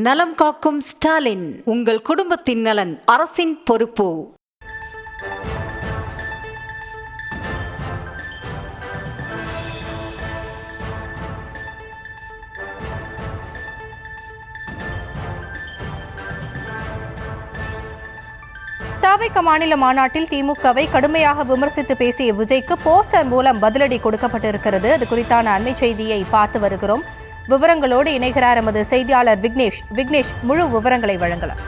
நலம் காக்கும் ஸ்டாலின், உங்கள் குடும்பத்தின் நலன் அரசின் பொறுப்பு. தவிக மாநில மாநாட்டில் திமுகவை கடுமையாக விமர்சித்து பேசிய விஜய்க்கு போஸ்டர் மூலம் பதிலடி கொடுக்கப்பட்டிருக்கிறது. அது குறித்தான அண்மை செய்தியை பார்த்து வருகிறோம். விவரங்களோடு இணைகிறார் எமது செய்தியாளர் விக்னேஷ். முழு விவரங்களை வழங்கலாம்.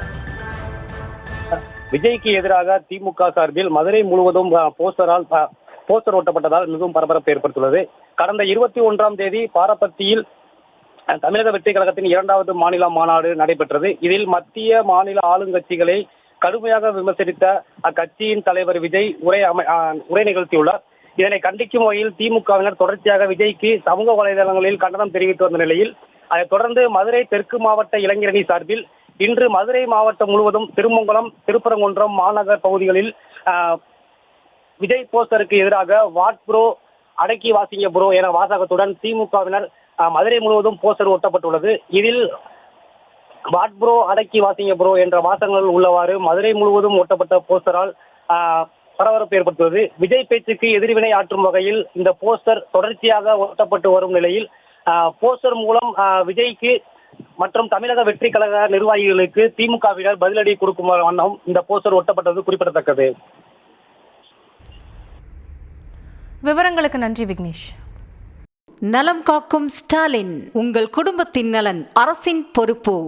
விஜய்க்கு எதிராக திமுக சார்பில் மதுரை முழுவதும் போஸ்டர் ஒட்டப்பட்டதால் மிகவும் பரபரப்பு ஏற்பட்டுள்ளது. கடந்த 21ஆம் தேதி பாரபத்தியில் தமிழக வெற்றி கழகத்தின் 2வது மாநில மாநாடு நடைபெற்றது. இதில் மத்திய மாநில ஆளுங்கட்சிகளை கடுமையாக விமர்சித்த அக்கட்சியின் தலைவர் விஜய் உரை நிகழ்த்தியுள்ளார். இதனை கண்டிக்கும் வகையில் திமுகவினர் தொடர்ச்சியாக விஜய்க்கு சமூக வலைதளங்களில் கண்டனம் தெரிவித்து வந்த நிலையில் அதைத் தொடர்ந்து மதுரை தெற்கு மாவட்ட இளைஞரணி சார்பில் இன்று மதுரை மாவட்டம் முழுவதும் திருமங்கலம், திருப்பரங்குன்றம் மாநகர் பகுதிகளில் விஜய் போஸ்டருக்கு எதிராக வாட் ப்ரோ, அடக்கி வாசிங்க ப்ரோ என வாசகத்துடன் திமுகவினர் மதுரை முழுவதும் போஸ்டர் ஒட்டப்பட்டுள்ளது. இதில் வாட் ப்ரோ, அடக்கி வாசிங்க ப்ரோ என்ற வாசகங்கள் உள்ளவாறு மதுரை முழுவதும் ஒட்டப்பட்ட போஸ்டரால் பரபரப்பு ஏற்பட்டுள்ளது. விஜய் பேச்சுக்கு எதிர்வினை ஆற்றும் வகையில் இந்த போஸ்டர் தொடர்ச்சியாக ஒட்டப்பட்டு வரும் நிலையில் போஸ்டர் மூலம் விஜய்க்கு மற்றும் தமிழக வெற்றி கழக நிர்வாகிகளுக்கு திமுகவினர் பதிலடி கொடுக்கும் வண்ணம் இந்த போஸ்டர் ஒட்டப்பட்டது குறிப்பிடத்தக்கது. விவரங்களுக்கு நன்றி விக்னேஷ். நலம் காக்கும் ஸ்டாலின், உங்கள் குடும்பத்தின் நலன் அரசின் பொறுப்பு.